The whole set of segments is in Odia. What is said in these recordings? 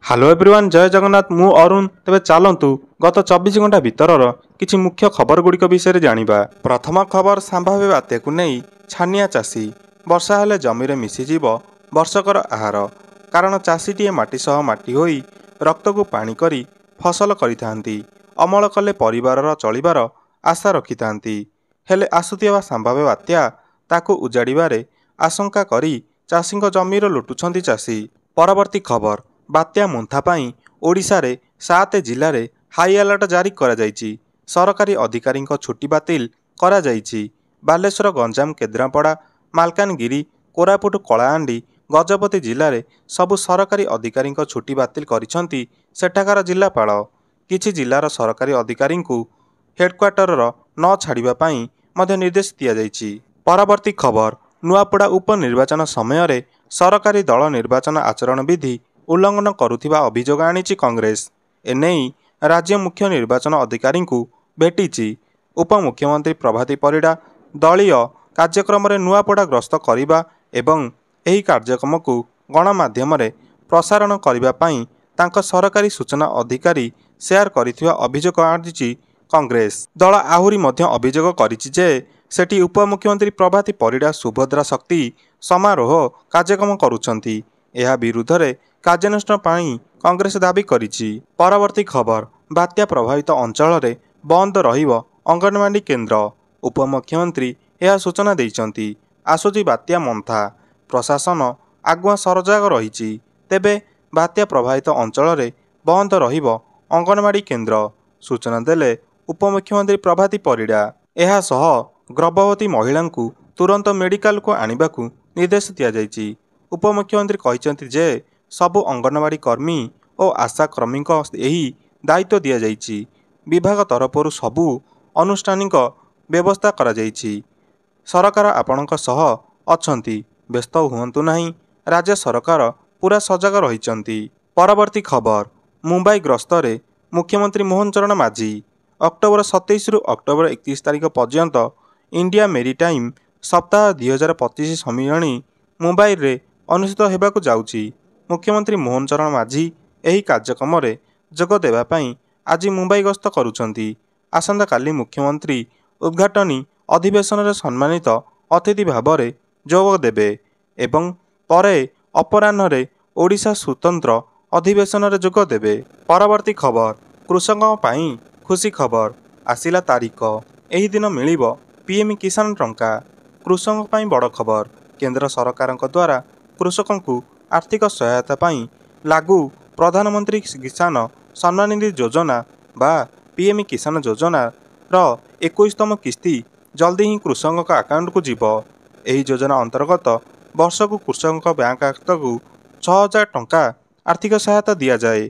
हेलो एवरीवन, जय जगन्नाथ। मु अरुण। तेबे चलतु गत 24 घंटा भितरर किछि मुख्य खबर गुड़िक विषय जानिबा। प्रथम खबर, संभाव्य बात्या को नहीं छानिया चाषी। वर्षा हेले जमीरे मिसीजीव वर्षकर आहार। कारण चाषीटीए माटी सह माटी होई रक्त को पानी करी फसल करिथांती। अमल कले परिवारर चलिबार आशा रखिथांती। हेले आसुथिबा संभाव्य बात्या ताकू उजाड़िबारे आशंका करी चाषीଙ୍କ जमीर लुटुछंती चाषी। परवर्ती खबर, बात्या मुंथा पाई ओडिशा रे 7 जिले में हाई अलर्ट जारी करा जायछि। सरकारी अधिकारी छुट्टी बातिल करा जायछि। बालेश्वर, गंजाम, केन्द्रापड़ा, मालकानगिरी, कोरापुट, कलाहांडी, गजपति जिले में सबु सरकारी अधिकारी छुट्टी बातिल करिसंती सेठाकार जिलापाल। किछि जिलार सरकारी अधिकारी हेडक्वार्टर न छाड़िबा पाई मध्य निर्देश दिया जायछि। परवर्ती खबर, नुआपड़ा उपनिर्वाचन समय रे सरकारी दल निर्वाचन आचरण विधि उल्लंघन करुथिबा अभियोग आनिछि कांग्रेस। एनेई राज्य मुख्य निर्वाचन अधिकारी भेटिछि। उपमुख्यमंत्री प्रभाती परिड़ा दलीय कार्यक्रम रे नुआपड़ा ग्रस्त करिबा एवं एही कार्यक्रम को गणमाध्यम रे प्रसारण करिबा पाई तांको सरकारी सूचना अधिकारी शेयर करिथिबा अभियोग आनिछि कांग्रेस। दल आहुरी मध्य अभियोग करिछि जे सेठी उपमुख्यमंत्री प्रभाती परिड़ा सुभद्रा शक्ति समारोह कार्यक्रम करुछंती। एहा विरुद्ध रे कार्यानुष्ठान पाई कांग्रेस दाबी करिछि। परवर्ती खबर, बात्या प्रभावित अंचल रे बंद रहिबो अंगनवाड़ी केन्द्र। उपमुख्यमंत्री यह सूचना दैछंती। आसुची बात्या मंथा, प्रशासन आगुआ सरजाग रहिछि। तेबे बात्या प्रभावित अंचल रे बंद रहिबो अंगनवाड़ी केन्द्र। सूचना देले उपमुख्यमंत्री प्रभाती परिड़ा। एहा सह गर्भवती महिला तुरंत मेडिकल को आनिबाकू निर्देश दिया जायछि। उपमुख्यमंत्री कहिसंती जे सबु अंगनवाड़ी कर्मी और आशा कर्मी यही दायित्व दिया जायछि। विभाग तरफरु सबु अनुष्ठानिक व्यवस्था करा जायछि। सरकार आपणक सह अछंती, व्यस्त हुअंतु नहीं। राज्य सरकार पूरा सजग रहिचंती। परवर्ती खबर, मुंबई गस्त रे मुख्यमंत्री मोहन चरण माझी। अक्टोबर 27 रु अक्टोबर 31 तारिख पर्यंत इंडिया मेरीटाइम सप्ताह 2025 सम्मिलनी मुंबई रे अनुष्ठित हेबाकू जाउछि। मुख्यमंत्री मोहन चरण माझी एही कार्यक्रम रे जोग देबा पाई आज मुंबई गस्त करुछंती। आसंता काली मुख्यमंत्री उद्घाटनी अधिवेशन रे सम्मानित अतिथि भाव रे जोग देबे एवं परे अपराह्न रे ओडिशा स्वतंत्र अधिवेशन रे जोग देबे। परवर्ती खबर, कृषकों पाई खुशी खबर। आसिला तारीख, एही दिन मिलिबो पीएम किसान टंका। कृषकों पाई बड़ खबर। केंद्र सरकार द्वारा कृषकों को आर्थिक सहायता पाई लागू प्रधानमंत्री किसान सम्मान निधि योजना बा पीएम किसान योजना रो 21तम किस्ती जल्दी ही कृषकों का अकाउंट को जीव। एही योजना अंतर्गत वर्ष को कृषकों बैंक खाता को 6000 टंका आर्थिक सहायता दिया जाए।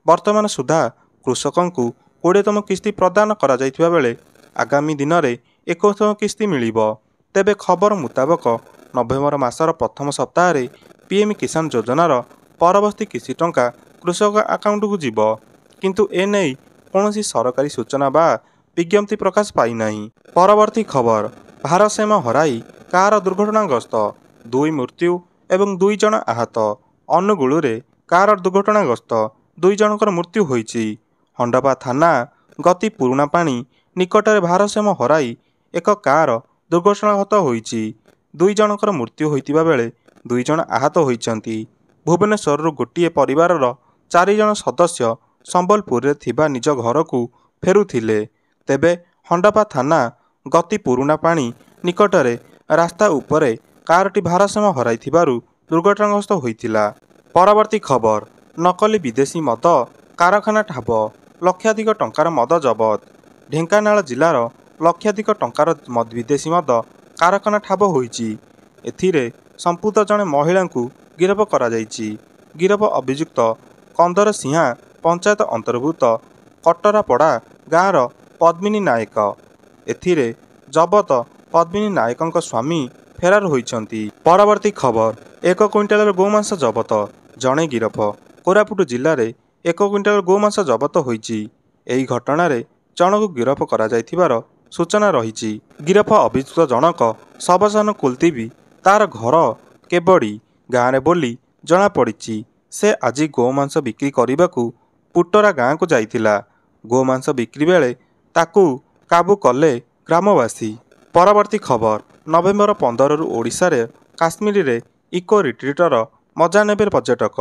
वर्तमान सुधा कृषकों को 20तम किस्ती प्रदान करा जाइथिबा बेले आगामी दिन में 21तम किस्ती मिलिबो। तेबे खबर मुताबक नवेम्बर मासर प्रथम सप्ताह रे पीएम किसान योजनार परवर्ती किस्ती टंका कृषक अकाउंट को जीव, किंतु एने कौनसी सरकारी सूचना बा विज्ञप्ति प्रकाश पाई नहीं। परवर्ती खबर, भारसाम्य हराई कार दुर्घटनाग्रस्त, 2 मृत्यु एवं 2 जन आहत। अनुगुल रे कार दुर्घटनाग्रस्त 2 जनकर मृत्यु होईछि। हंडपा थाना गति पुराणा पानी निकट में भारसाम्य हराई एक कार दुर्घटनाग्रस्त होईछि। 2 जनकर मृत्यु होइतिबा बेले 2 जन आहत होइछंती। भुवनेश्वर गोटिए परिवारर 4 जन सदस्य संबलपुर रे थिबा निज घर को फेरुथिले। तेबे हंडपा थाना गति पुराणा पानी निकट में रास्ता उपरे कारटी भारसाम्य हराइथिबारु दुर्घटनाग्रस्त होइथिला। परवर्ती खबर, नकली विदेशी मद कारखाना ठाब, लक्षाधिक टंकार मद जबत। ढेंकानाल जिलार लक्षाधिक टंकार विदेशी मद कारखाना ठाब होइछि। एथिरे संपुक्त जने महिला को गिरफ करा जाइछि। गिरफ अभियुक्त कंदर सिंहा पंचायत अंतर्भुक्त कटरापड़ा गाँवर पद्मिनी नायक। एथिरे जबत पद्मिनी नायकଙ୍କ स्वामी फेरार होइछंती। परवर्ती खबर, 1 क्विंटाल गोमांस जबत, जणे गिरफ। कोरापुट जिले में 1 क्विंटाल गोमांस जबत होइछि। एही घटना रे जनक गिरफ करा जाइथिबार सूचना रहिछि। गिरफ अभियुक्त जनक सबसान कुलतीबी तार घर केबड़ी गाँव बोली जनापड़ी। ସେ ଆଜି ଗୋମାଂସ ବିକ୍ରି କରିବାକୁ ପୁଟରା ଗାଁକୁ ଯାଇଥିଲା। ଗୋମାଂସ ବିକ୍ରି ବେଳେ ତାକୁ କାବୁ କଲେ ଗ୍ରାମବାସୀ। ପରବର୍ତ୍ତୀ ଖବର ନଭେମ୍ବର 15ରୁ ଓଡ଼ିଶାରେ କାଶ୍ମୀରରେ ଇକୋ ରିଟ୍ରିଟର ମଜା ନେବେ ପର୍ଯ୍ୟଟକ।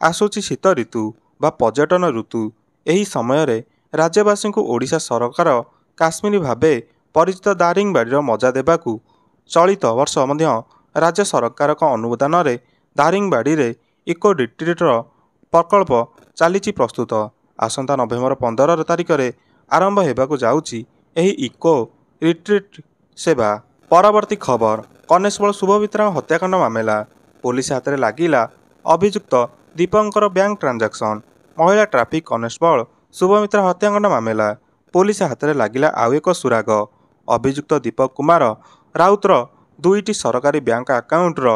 ଆସୁଛି ଶୀତ ଋତୁ ବା ପର୍ଯ୍ୟଟନ ଋତୁ। ଏହି ସମୟରେ ରାଜ୍ୟବାସୀଙ୍କୁ ଓଡ଼ିଶା ସରକାର କାଶ୍ମୀର ଭାବେ ପରିଚିତ ଦାରିଙ୍ଗବାଡ଼ିର ମଜା ଦେବାକୁ ଚଳିତ ବର୍ଷ ମଧ୍ୟ ରାଜ୍ୟ ସରକାରଙ୍କ ଅନୁମୋଦନରେ ଦାରିଙ୍ଗବାଡ଼ିରେ ଇକୋ ରିଟ୍ରିଟର ପ୍ରକଳ୍ପ ଚାଲିଛି ପ୍ରସ୍ତୁତ। ଆସନ୍ତା ନଭେମ୍ବର 15 ତାରିଖରେ ଆରମ୍ଭ ହେବାକୁ ଯାଉଛି ଏହି ଇକୋ ରିଟ୍ରିଟ୍ ସେବା। ପରବର୍ତ୍ତୀ ଖବର କନେଷ୍ଟବଳ ଶୁଭମିତ୍ରାଙ୍କ ହତ୍ୟାକାଣ୍ଡ ମାମଲା। ପୋଲିସ ହାତରେ ଲାଗିଲା ଅଭିଯୁକ୍ତ ଦୀପଙ୍କର ବ୍ୟାଙ୍କ ଟ୍ରାଞ୍ଜାକ୍ସନ୍। ମହିଳା ଟ୍ରାଫିକ୍ କନେଷ୍ଟବଳ ଶୁଭମିତ୍ରା ହତ୍ୟାକାଣ୍ଡ ମାମଲା। ପୋଲିସ ହାତରେ ଲାଗିଲା ଆଉ ଏକ ସୁରାଗ। ଅଭିଯୁକ୍ତ ଦୀପକ କୁମାର ରାଉତର 2ଟି ସରକାରୀ ବ୍ୟାଙ୍କ ଆକାଉଣ୍ଟର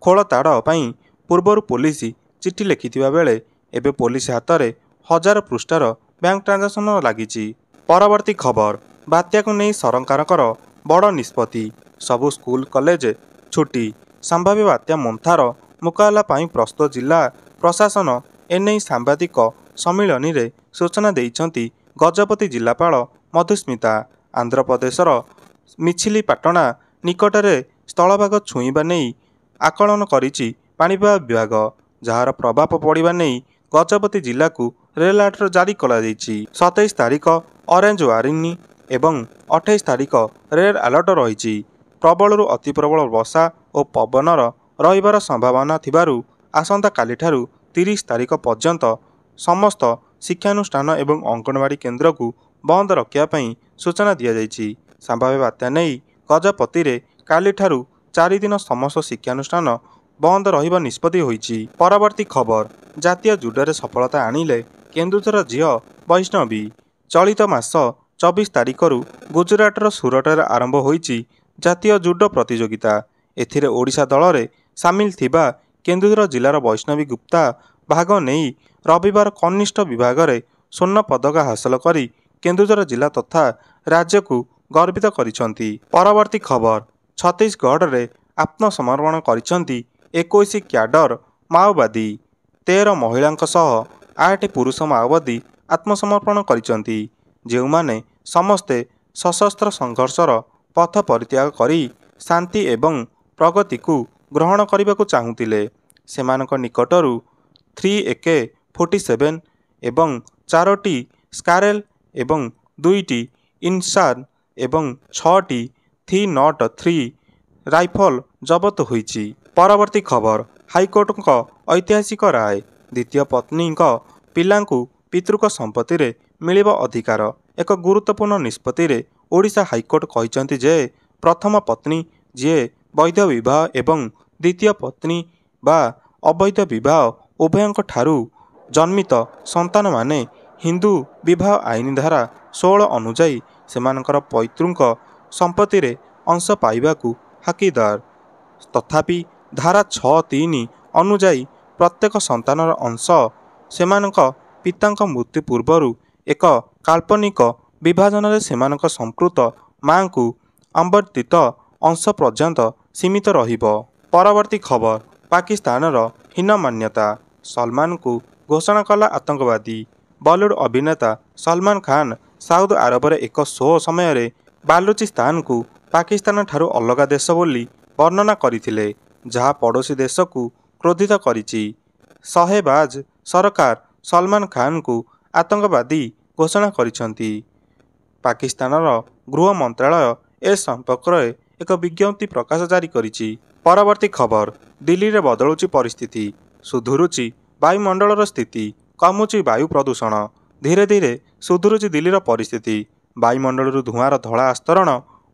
ଖୋଳତାଡ଼ ପାଇଁ ପୂର୍ବରୁ ପୋଲିସ ଚିଠି ଲେଖିଥିବା ବେଳେ ଏବେ ପୋଲିସ ହାତରେ 1000 ପୃଷ୍ଠାର ବ୍ୟାଙ୍କ ଟ୍ରାଞ୍ଜାକ୍ସନ୍ ଲାଗିଛି। ପରବର୍ତ୍ତୀ ଖବର ବାତ୍ୟାକୁ ନେଇ ସରକାରଙ୍କର ବଡ଼ ନିଷ୍ପତ୍ତି। ସବୁ ସ୍କୁଲ କଲେଜ ଛୁଟି। ସମ୍ଭାବ୍ୟ ବାତ୍ୟା ମୋନ୍ଥାର ମୁକାବିଲା ପାଇଁ ପ୍ରସ୍ତୁତ ଜିଲ୍ଲା ପ୍ରଶାସନ ଏନେଇ ସାମ୍ବାଦିକ ସମ୍ମିଳନୀରେ ସୂଚନା ଦେଇଛନ୍ତି ଗଜପତି ଜିଲ୍ଲାପାଳ ମଧୁସ୍ମିତା। ଆନ୍ଧ୍ରପ୍ରଦେଶର ମିଛିଲିପାଟଣା ନିକଟରେ ସ୍ଥଳଭାଗ ଛୁଇଁବା ନେଇ ଆକଳନ କରିଛି ପାଣିପାଗ ବିଭାଗ, ଯାହାର ପ୍ରଭାବ ପଡ଼ିବା ନେଇ ଗଜପତି ଜିଲ୍ଲାକୁ ରେଡ୍ ଆଲର୍ଟ ଜାରି କରାଯାଇଛି। 27 ତାରିଖ ଅରେଞ୍ଜ ୱାର୍ଣ୍ଣିଂ ଏବଂ 28 ତାରିଖ ରେଡ୍ ଆଲର୍ଟ ରହିଛି। ପ୍ରବଳରୁ ଅତି ପ୍ରବଳ ବର୍ଷା ଓ ପବନର ରହିବାର ସମ୍ଭାବନା ଥିବାରୁ ଆସନ୍ତାକାଲିଠାରୁ 30 ତାରିଖ ପର୍ଯ୍ୟନ୍ତ ସମସ୍ତ ଶିକ୍ଷାନୁଷ୍ଠାନ ଏବଂ ଅଙ୍ଗନବାଡ଼ି କେନ୍ଦ୍ରକୁ ବନ୍ଦ ରଖିବା ପାଇଁ ସୂଚନା ଦିଆଯାଇଛି। ସମ୍ଭାବ୍ୟ ବାତ୍ୟା ନେଇ ଗଜପତିରେ କାଲିଠାରୁ 4 ଦିନ ସମସ୍ତ ଶିକ୍ଷାନୁଷ୍ଠାନ ବନ୍ଦ ରହିବା ନିଷ୍ପତ୍ତି ହୋଇଛି। ପରବର୍ତ୍ତୀ ଖବର ଜାତୀୟ ଜୁଡ଼ୋରେ ସଫଳତା ଆଣିଲେ କେନ୍ଦୁଝର ଝିଅ ବୈଷ୍ଣବୀ। ଚଳିତ ମାସ 24 ତାରିଖରୁ ଗୁଜରାଟର ସୁରଟରେ ଆରମ୍ଭ ହୋଇଛି ଜାତୀୟ ଜୁଡ଼ୋ ପ୍ରତିଯୋଗିତା। ଏଥିରେ ଓଡ଼ିଶା ଦଳରେ ସାମିଲ ଥିବା କେନ୍ଦୁଝର ଜିଲ୍ଲାର ବୈଷ୍ଣବୀ ଗୁପ୍ତା ଭାଗ ନେଇ ରବିବାର କନିଷ୍ଠ ବିଭାଗରେ ସ୍ୱର୍ଣ୍ଣ ପଦକ ହାସଲ କରି କେନ୍ଦୁଝର ଜିଲ୍ଲା ତଥା ରାଜ୍ୟକୁ ଗର୍ବିତ କରିଛନ୍ତି। ପରବର୍ତ୍ତୀ ଖବର ଛତିଶଗଡ଼ରେ ଆତ୍ମସମର୍ପଣ କରିଛନ୍ତି 21 କ୍ୟାଡର ମାଓବାଦୀ। 13 ମହିଳାଙ୍କ ସହ 8 ପୁରୁଷ ମାଓବାଦୀ ଆତ୍ମସମର୍ପଣ କରିଛନ୍ତି, ଯେଉଁମାନେ ସମସ୍ତେ ସଶସ୍ତ୍ର ସଂଘର୍ଷର ପଥ ପରିତ୍ୟାଗ କରି ଶାନ୍ତି ଏବଂ ପ୍ରଗତିକୁ ଗ୍ରହଣ କରିବାକୁ ଚାହୁଁଥିଲେ। ସେମାନଙ୍କ ନିକଟରୁ 3 AK-47 ଏବଂ 4ଟି ସ୍କାରେଲ୍ ଏବଂ 2ଟି ଇନସାନ୍ ଏବଂ 6ଟି 303 ରାଇଫଲ ଜବତ ହୋଇଛି। ପରବର୍ତ୍ତୀ ଖବର ହାଇକୋର୍ଟଙ୍କ ଐତିହାସିକ ରାୟ। ଦ୍ୱିତୀୟ ପତ୍ନୀଙ୍କ ପିଲାଙ୍କୁ ପିତୃକ ସମ୍ପତ୍ତିରେ ମିଳିବ ଅଧିକାର। ଏକ ଗୁରୁତ୍ୱପୂର୍ଣ୍ଣ ନିଷ୍ପତ୍ତିରେ ଓଡ଼ିଶା ହାଇକୋର୍ଟ କହିଛନ୍ତି ଯେ ପ୍ରଥମ ପତ୍ନୀ ଯିଏ ବୈଧ ବିବାହ ଏବଂ ଦ୍ୱିତୀୟ ପତ୍ନୀ ବା ଅବୈଧ ବିବାହ ଉଭୟଙ୍କ ଠାରୁ ଜନ୍ମିତ ସନ୍ତାନମାନେ ହିନ୍ଦୁ ବିବାହ ଆଇନ ଧାରା 16 ଅନୁଯାୟୀ ସେମାନଙ୍କର ପୈତୃକ ସମ୍ପତ୍ତିରେ ଅଂଶ ପାଇବାକୁ ହକଦାର। ତଥାପି ଧାରା 6(3) ଅନୁଯାୟୀ ପ୍ରତ୍ୟେକ ସନ୍ତାନର ଅଂଶ ସେମାନଙ୍କ ପିତାଙ୍କ ମୃତ୍ୟୁ ପୂର୍ବରୁ ଏକ କାଳ୍ପନିକ ବିଭାଜନରେ ସେମାନଙ୍କ ସମ୍ପୃକ୍ତ ମାଙ୍କୁ ଅବର୍ଦ୍ଧିତ ଅଂଶ ପର୍ଯ୍ୟନ୍ତ ସୀମିତ ରହିବ। ପରବର୍ତ୍ତୀ ଖବର ପାକିସ୍ତାନର ହୀନମାନ୍ୟତା। ସଲମାନଙ୍କୁ ଘୋଷଣା କଲା ଆତଙ୍କବାଦୀ। ବଲିଉଡ୍ ଅଭିନେତା ସଲମାନ ଖାନ ସାଉଦି ଆରବରେ ଏକ ଶୋ ସମୟରେ ବାଲୁଚିସ୍ତାନକୁ ପାକିସ୍ତାନ ଠାରୁ ଅଲଗା ଦେଶ ବୋଲି ବର୍ଣ୍ଣନା କରିଥିଲେ, ଯାହା ପଡ଼ୋଶୀ ଦେଶକୁ କ୍ରୋଧିତ କରିଛି। ଶହେବାଜ ସରକାର ସଲମାନ ଖାନଙ୍କୁ ଆତଙ୍କବାଦୀ ଘୋଷଣା କରିଛନ୍ତି। ପାକିସ୍ତାନର ଗୃହ ମନ୍ତ୍ରାଳୟ ଏ ସମ୍ପର୍କରେ ଏକ ବିଜ୍ଞପ୍ତି ପ୍ରକାଶ ଜାରି କରିଛି। ପରବର୍ତ୍ତୀ ଖବର ଦିଲ୍ଲୀରେ ବଦଳୁଛି ପରିସ୍ଥିତି, ସୁଧୁରୁଛି ବାୟୁମଣ୍ଡଳର ସ୍ଥିତି, କମୁଛି ବାୟୁ ପ୍ରଦୂଷଣ। ଧୀରେ ଧୀରେ ସୁଧୁରୁଛି ଦିଲ୍ଲୀର ପରିସ୍ଥିତି। ବାୟୁମଣ୍ଡଳରୁ ଧୂଆଁର ଧଳା ଆସ୍ତରଣ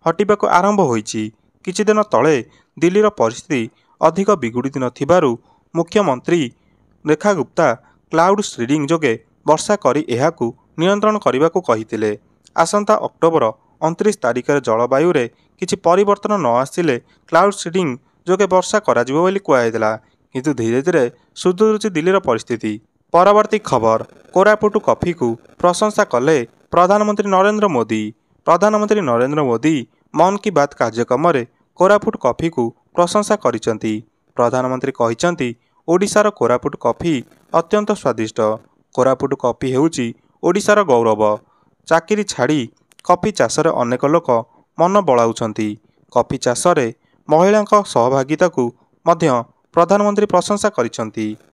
ହଟିବାକୁ ଆରମ୍ଭ ହୋଇଛି। କିଛିଦିନ ତଳେ ଦିଲ୍ଲୀର ପରିସ୍ଥିତି ଅଧିକ ବିଗିଡ଼ି ନଥିବାରୁ ମୁଖ୍ୟମନ୍ତ୍ରୀ ରେଖା ଗୁପ୍ତା କ୍ଲାଉଡ୍ ସିଡିଂ ଯୋଗେ ବର୍ଷା କରି ଏହାକୁ ନିୟନ୍ତ୍ରଣ କରିବାକୁ କହିଥିଲେ। ଆସନ୍ତା ଅକ୍ଟୋବର 29 ତାରିଖରେ ଜଳବାୟୁରେ କିଛି ପରିବର୍ତ୍ତନ ନ ଆସିଲେ କ୍ଲାଉଡ୍ ସିଡିଂ ଯୋଗେ ବର୍ଷା କରାଯିବ ବୋଲି କୁହାଯାଇଥିଲା, କିନ୍ତୁ ଧୀରେ ଧୀରେ ସୁଧୁରୁଛି ଦିଲ୍ଲୀର ପରିସ୍ଥିତି। ପରବର୍ତ୍ତୀ ଖବର କୋରାପୁଟ କଫିକୁ ପ୍ରଶଂସା କଲେ ପ୍ରଧାନମନ୍ତ୍ରୀ ନରେନ୍ଦ୍ର ମୋଦି। ପ୍ରଧାନମନ୍ତ୍ରୀ ନରେନ୍ଦ୍ର ମୋଦି ମନ୍ କି ବାତ୍ କାର୍ଯ୍ୟକ୍ରମରେ କୋରାପୁଟ କଫିକୁ ପ୍ରଶଂସା କରିଛନ୍ତି। ପ୍ରଧାନମନ୍ତ୍ରୀ କହିଛନ୍ତି ଓଡ଼ିଶାର କୋରାପୁଟ କଫି ଅତ୍ୟନ୍ତ ସ୍ୱାଦିଷ୍ଟ। କୋରାପୁଟ କଫି ହେଉଛି ଓଡ଼ିଶାର ଗୌରବ। ଚାକିରି ଛାଡ଼ି କଫି ଚାଷରେ ଅନେକ ଲୋକ ମନ ବଳାଉଛନ୍ତି। କଫି ଚାଷରେ ମହିଳାଙ୍କ ସହଭାଗିତାକୁ ମଧ୍ୟ ପ୍ରଧାନମନ୍ତ୍ରୀ ପ୍ରଶଂସା କରିଛନ୍ତି।